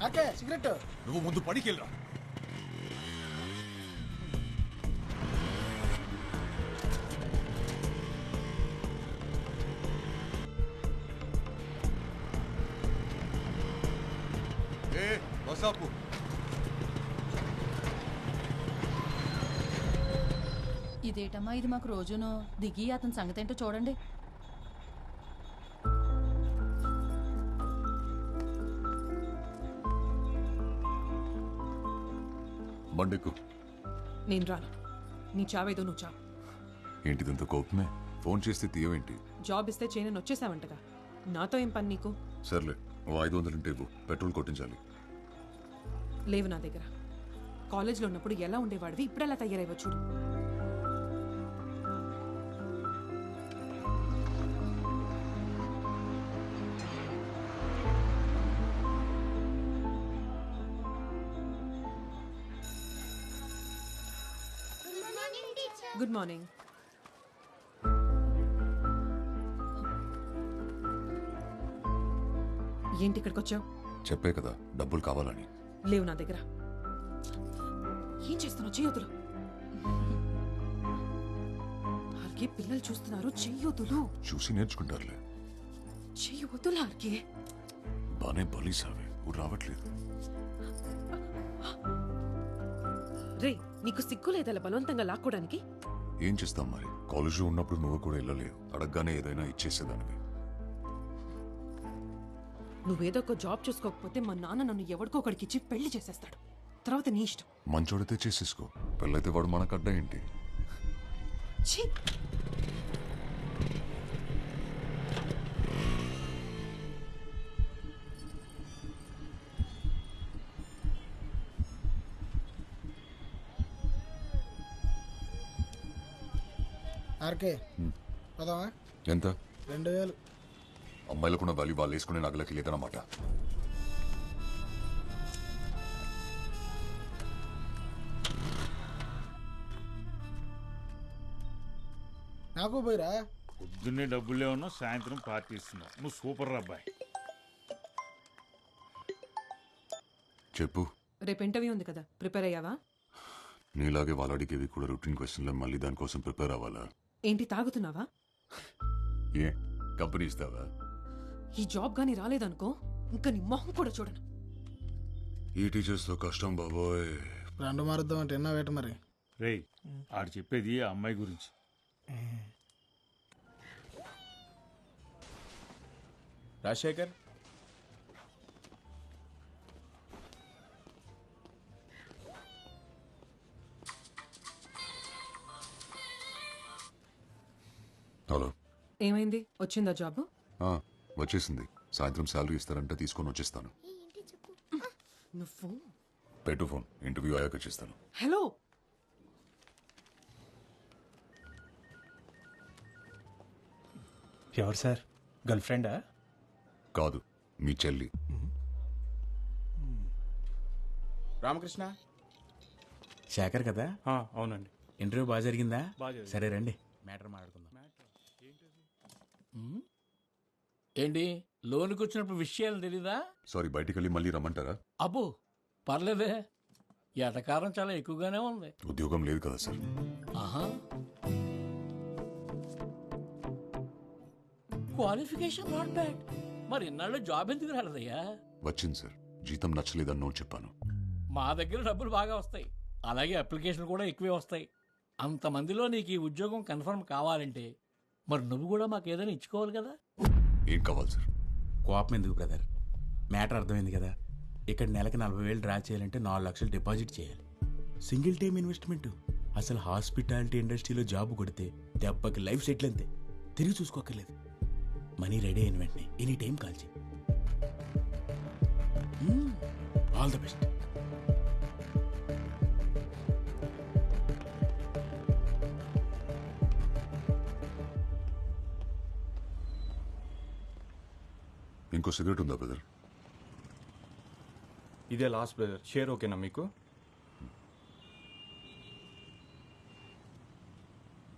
ఆకే cigarette. నువ్వు ముందు పడికి వెళ్ళరా. బసాపు ఇదేటమ్మా ఇది మాకు రోజును దిగి అతని సంగతి ఏంటో చూడండి. బండికు. నేను రాను. నీ చావేదో నువ్వు చావు. ఏంటిదంత కోపమే? ఫోన్ చేస్తే తీయవేంటి? జాబ్ ఇస్తే చేయనని వచ్చేసావంటగా. నాతో ఏం పని నీకు? సర్లే, ఓ 500 ఉంటే ఇవ్వు, పెట్రోల్ కొట్టించాలి. లేవు నా దగ్గర. కాలేజ్లో ఉన్నప్పుడు ఎలా ఉండేవాడివి, ఇప్పుడు ఎలా తయారైవో చూడు. Good morning. ఏంటి ఇక్కడికి వచ్చావు? చెప్పే కదా డబ్బులు కావాలని. లేవు నా దగ్గర. ఏం చేస్తున్నావు? చెయ్యొద్దులు. ఆర్కే పిల్లలు చూస్తున్నారు. చెయ్యొద్దులు. చూసి నేర్చుకుంటారులే. చెయ్యొద్దులు ఆర్కే. బానే బలీసావే, ఊరు రావట్లేదు. రే, నీకు సిగ్గు లేదలా బలవంతంగా లాక్కోడానికి? ఏం చేస్తాం మరి, కాలేజీలో ఉన్నప్పుడు నువ్వు కూడా వెళ్ళలేవు. అడగగానే ఏదైనా ఇచ్చేసేదానివి. నువ్వేదో ఒక జాబ్ చూసుకోకపోతే మా నాన్న నన్ను ఎవరికో ఒకడికి ఇచ్చి పెళ్లి చేసేస్తాడు. తర్వాత నీ ఇష్టం. మంచోడితే చేసేసుకో, పెళ్ళైతే వాడు మనకు అడ్డా ఏంటి? ఛీ! ఆర్కే పదవా? ఎంత? 2000. అమ్మాయిలకున్న వాల్యూ వాళ్ళు వేసుకునే నగలకి లేదన్నమాట. నాకు పోయిరా. పొద్దున్నే డబ్బులే ఉన్నా, సాయంత్రం పార్టీ ఇస్తున్నావు. నువ్వు సూపర్ అబ్బాయి. చెప్పు. రేపు ఇంటర్వ్యూ ఉంది కదా, ప్రిపేర్ అయ్యావా? నీలాగే వాళ్ళు అడిగేవి కూడా రొటీన్ క్వశ్చన్లు, మళ్ళీ దానికోసం ప్రిపేర్ అవ్వాలా? ఏంటి తాగుతున్నావా? ఏ కంపెనీ ఇస్తావా? ఈ జాబ్ గానీ రాలేదనుకో, ఇంకా నీ మొహం కూడా చూడను. ఈ టీచర్స్ తో కష్టం బాబోయ్. రెండు మారుద్దాం అంటే ఎన్నో వేట మరి. రేయ్, ఆడు చెప్పేది ఆ అమ్మాయి గురించి. రాజశేఖర్, హలో. ఏమైంది? వచ్చిందా జాబ్? వచ్చేసింది. సాయంత్రం శాలరీ ఇస్తారంటే తీసుకొని వచ్చేస్తాను. నువ్వు పెట్టు ఫోన్, ఇంటర్వ్యూ అయ్యాక చేస్తాను. హలో. ఎవరు సార్? గర్ల్ ఫ్రెండా? కాదు, మీ చెల్లి. రామకృష్ణ, శేఖర్ కదా? అవునండి. ఇంటర్వ్యూ బాగా జరిగిందా? బాగా. సరే రండి, మ్యాటర్ మాట్లాడుకుందాం. ఏంటి, లోనికి వచ్చినప్పుడు విషయాలు తెలీదా? సారీ, బయటికి వెళ్ళి మళ్ళీ రమ్మంటారా? అబ్బో పర్లేదే, ఎటకారం చాలా ఎక్కువగానే ఉంది. ఉద్యోగం లేదు కదా సార్. ఆహా, క్వాలిఫికేషన్ నాట్ బ్యాడ్. మరి ఇన్నాళ్ళు జాబ్ ఎందుకు రాలేదయ్యా? వచ్చింది సార్, జీతం నచ్చలేదన్నో చెప్పాను. మా దగ్గర డబ్బులు బాగా వస్తాయి, అలాగే అప్లికేషన్లు కూడా ఎక్కువే వస్తాయి. అంతమందిలో నీకు ఈ ఉద్యోగం కన్ఫర్మ్ కావాలంటే మరి నువ్వు కూడా మాకు ఏదైనా ఇచ్చుకోవాలి కదా. ఏం కావాలి సార్? కోపం ఎందుకు బ్రదర్? మ్యాటర్ అర్థమైంది కదా. ఇక్కడ నెలకి 40,000 డ్రా చేయాలంటే 4 లక్షలు డిపాజిట్ చేయాలి. Single time investment. అసలు హాస్పిటాలిటీ ఇండస్ట్రీలో జాబ్ కొడితే దెబ్బకి లైఫ్ సెటిల్ అంతే, తిరిగి చూసుకోక్కర్లేదు. మనీ రెడీ అయిన వెంటనే ఎనీ టైం కాల్ చేయి. All the best. ఇంకో సిగరెట్ ఉందా బ్రదర్? ఇదే లాస్ట్ బ్రదర్. షేర్ ఓకేనా మీకు?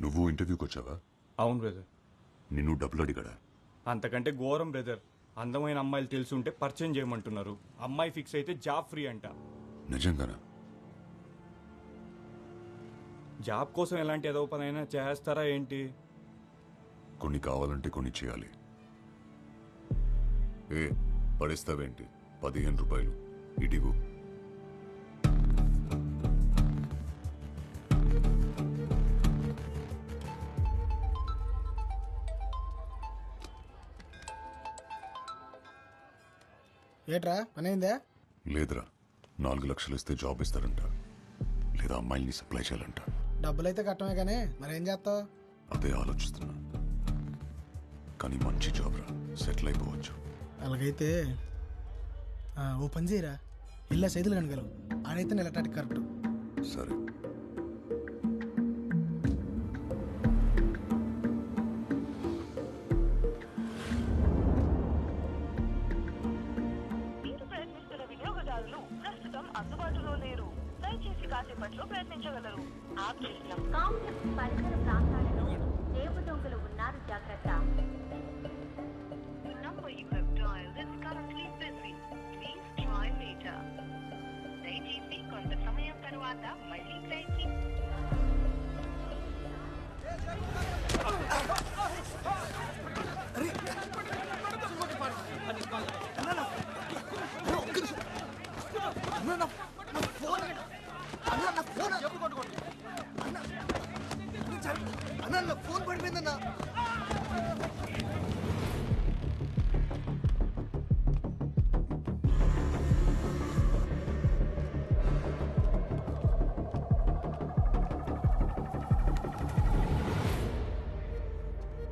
నువ్వు ఇంటర్వ్యూకి వచ్చావా? అవును బ్రదర్. నిన్ను డబ్బులు అడిగాడా? అంతకంటే ఘోరం బ్రదర్. అందమైన అమ్మాయిలు తెలుసుంటే పరిచయం చేయమంటున్నారు. అమ్మాయి ఫిక్స్ అయితే జాబ్ ఫ్రీ అంట. నిజంగానా? జాబ్ కోసం ఎలాంటి ఏదో పని అయినా చేస్తారా ఏంటి? కొన్ని కావాలంటే కొన్ని చేయాలి. ఏ పడిస్తావేంటి? 15 రూపాయలు ఇటిగు. ఏట్రా పని అయిందా? లేదురా, 4 లక్షలు ఇస్తే జాబ్ ఇస్తారంట, లేదా అమ్మాయిల్ని సప్లై చేయాలంట. డబ్బులైతే కట్టమే కానీ మరేం చేస్తావు? అదే ఆలోచిస్తున్నా. కానీ మంచి జాబ్ రా, సెటిల్ అయిపోవచ్చు. అలాగైతే ఓ పని చేయరా, ఇల్లా సైదులు కనగలవు. ఆడైతే నెలటానికి కరెక్ట్. సరే. మీరు ప్రయత్నిస్తున్న వినియోగదారులు ప్రస్తుతం అందుబాటులో లేరు. దయచేసి కాసేపట్లో ప్రయత్నించగలరు. ఆప్ చేసిన కాంప్లెక్స్ పరిసర ప్రాంతాలలో జేబు దొంగలు ఉన్నారు, జాగ్రత్త. Number you have dialled is currently busy. Please try later. దయచేసి కొంత సమయం తర్వాత మళ్ళీ ప్రయత్నించండి. ఫోన్ పడిపోయిందన్నా.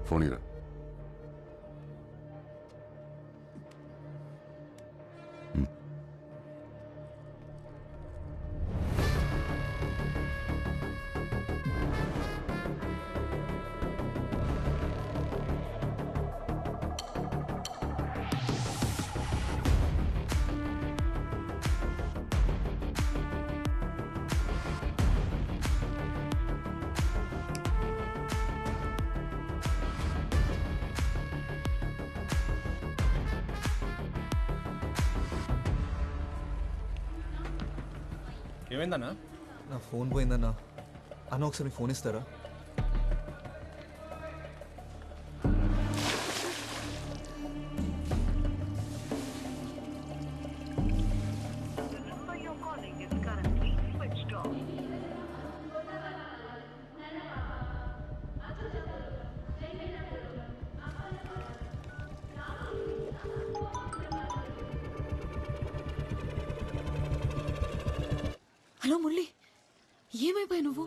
ఫోన్ ఇరా. ఏమైందన్నా? నా ఫోన్ పోయిందన్నా. అన్న ఒకసారి ఫోన్ ఇస్తారా? The number you're calling is currently switched off. Hello Murali, ఏమైపోయావు నువ్వు?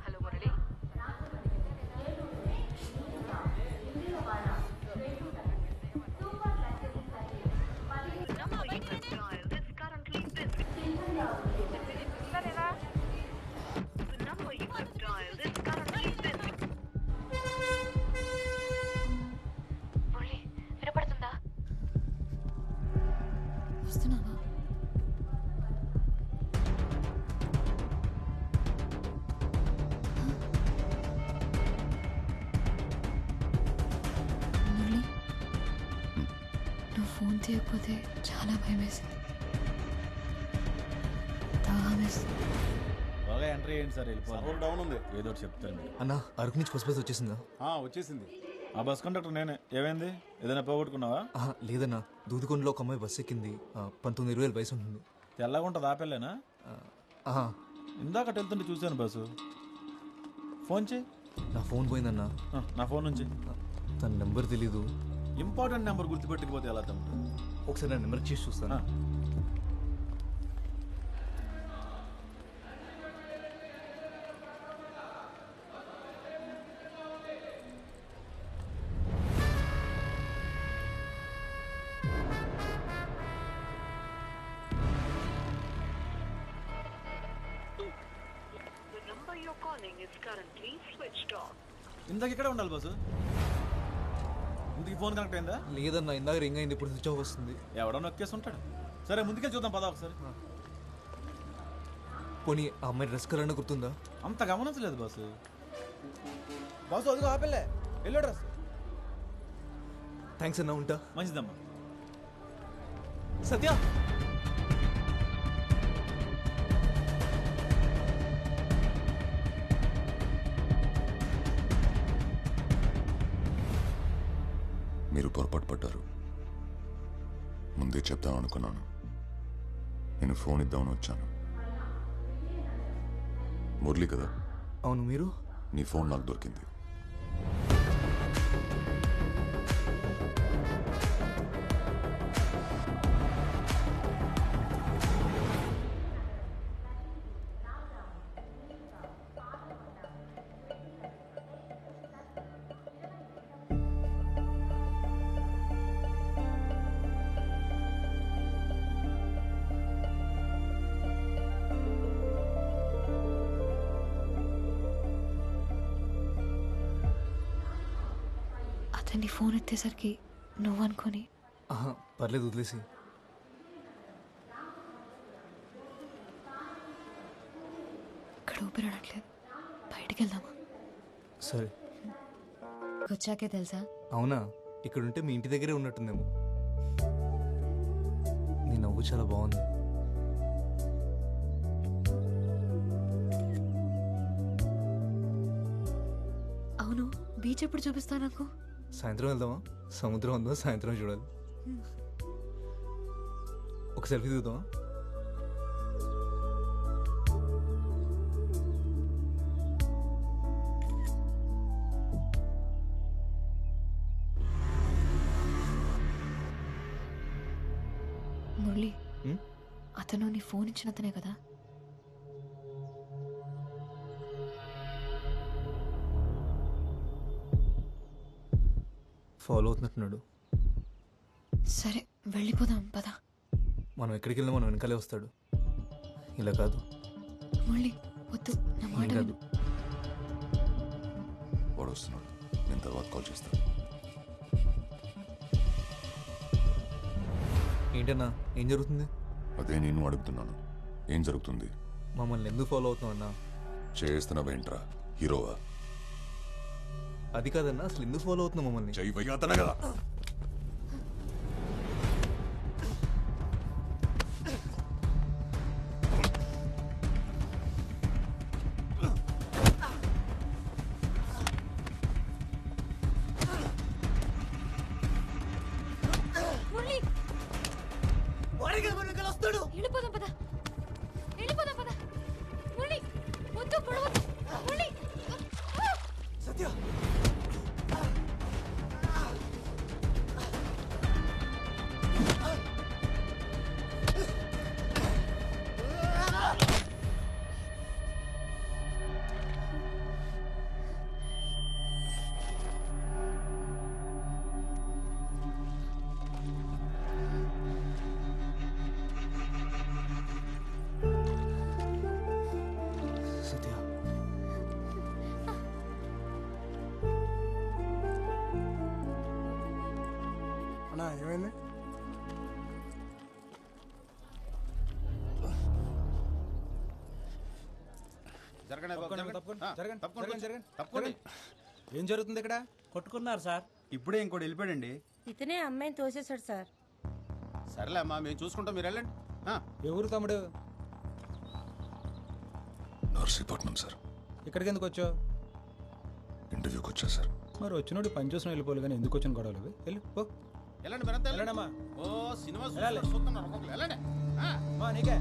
Hello Murali. The number you have dialed is currently busy. The number you have dialed is currently busy. Murali, వినపడుతుందా? వస్తున్నావా? మురళి, నువ్వు ఫోన్ తీయకపోతే చాలా భయం వేసింది. దాహం వేస్తుంది. బాగా ఎంట్రీ అయ్యింది సార్, వెళ్ళిపోవాలి. డౌన్ ఉంది, ఏదో ఒకటి చెప్తాను మీరు. అన్న, అరకు నుంచి బస్ వచ్చేసిందా? వచ్చేసింది. ఆ బస్ కండక్టర్ నేనే. ఏమైంది? ఏదైనా పోగొట్టుకున్నావా? లేదన్నా, దూదికొండలో ఒక అమ్మాయి బస్ ఎక్కింది. 19-20 వయసు ఉంటుంది. తెల్లగా ఉంటుంది, ఆపెళ్ళేనా? ఇందాక వెళ్తుంటే చూశాను బస్సు. ఫోన్ చేయి. నా ఫోన్ పోయిందన్నా. నా ఫోన్ నుంచి. తన నెంబర్ తెలీదు. ఇంపార్టెంట్ నెంబర్ గుర్తుపెట్టకపోతే ఎలా తమ్ముడు? ఒకసారి నా నెంబర్ చేసి చూస్తాను. The number you're calling is currently switched off. ఇందాక ఇక్కడే ఉండాలి బస్సు. ఇందుకు ఫోన్ కనెక్ట్ అయిందా? లేదన్నా, ఇందాక రింగ్ అయింది, ఇప్పుడు స్విచ్ ఆఫ్ వస్తుంది. ఎవడో నొక్కేసి ఉంటాడు. సరే ముందుకే చూద్దాం పదా ఒకసారి. పోనీ ఆ అమ్మాయి డ్రెస్ కలర్ అన్న గుర్తుందా? అంత గమనించలేదు బాసు. బాసు అదిగో ఆపిల్లే ఎల్లో డ్రెస్. థ్యాంక్స్ అన్న, ఉంటా. మంచిదమ్మా. సత్య మీరు పొరపాటు పడ్డారు. ముందే చెప్దాం అనుకున్నాను. నేను ఫోన్ ఇద్దామని వచ్చాను. మురళి కదా? అవును, మీరు? నీ ఫోన్ నాకు దొరికింది. అతన్ని ఫోన్ ఎత్తేసరికి నువ్వు అనుకొని. పర్లేదు, వదిలేసి. ఇక్కడ ఊపిరాడట్లేదు, బయటికి వెళ్దామా? సరే. వచ్చాకే తెలుసా? అవునా? ఇక్కడుంటే మీ ఇంటి దగ్గరే ఉన్నట్టుందేమో. నీ నవ్వు చాలా బాగుంది. అవును, బీచ్ ఎప్పుడు చూపిస్తా నాకు? సాయంత్రం వెళ్దామా? సముద్రం ఉందో సాయంత్రం చూడాలి. ఒక సెల్ఫీ దిగుదామా? మురళి, అతను నీ ఫోన్ ఇచ్చిన అతనే కదా? ఫాలో అవుతున్నట్టున్నాడు. సరే వెళ్ళిపోదాం పద. మనం ఎక్కడికి వెళ్ళినా మనం వెనకాలే వస్తాడు. ఇలా కాదు. మురళి వద్దు, నా మాట ఏం కాదు. విను. వాడు వస్తున్నాడు. నేను తర్వాత కాల్ చేస్తాను. ఏంటన్నా, ఏం జరుగుతుంది? అదే నేను అడుగుతున్నాను. ఏం జరుగుతుంది? మమ్మల్ని ఎందుకు ఫాలో అవుతున్నావు అన్నా? చేస్తున్నావేంట్రా? హీరోవా? అది కాదన్నా, అసలు ఎందుకు ఫాలో అవుతున్నావు మమ్మల్ని? చెయ్యి అతనే కదా. వెళ్ళిపోదాం పద, వెళ్ళిపోదాం పద. మురళి వద్దు, పొడవద్దు. మురళి సత్య, సత్య. అన్నా ఏమైంది? ఏం జరుగుతుంది ఇక్కడ? కొట్టుకున్నారు సార్. ఇప్పుడే ఇంకోటి వెళ్ళిపోయాడండి. ఇతనే అమ్మాయిని తోసేశాడు సార్. సరేలే అమ్మా, మేము చూసుకుంటాం, మీరు వెళ్ళండి. ఎవరు తమ్ముడు? నర్సీపట్నం సార్. ఇక్కడికి ఎందుకు వచ్చావు? ఇంటర్వ్యూకి వచ్చా సార్. మరి వచ్చినోడు పని చూసిన వెళ్ళిపోవాలి కానీ ఎందుకు వచ్చిన గొడవలు అవి? వెళ్ళి పో. వెళ్ళండి, మీరంతా వెళ్ళండమ్మా. ఓ సినిమా చూస్తున్నారు ఒక్కొక్కరు. వెళ్ళండి. నీకే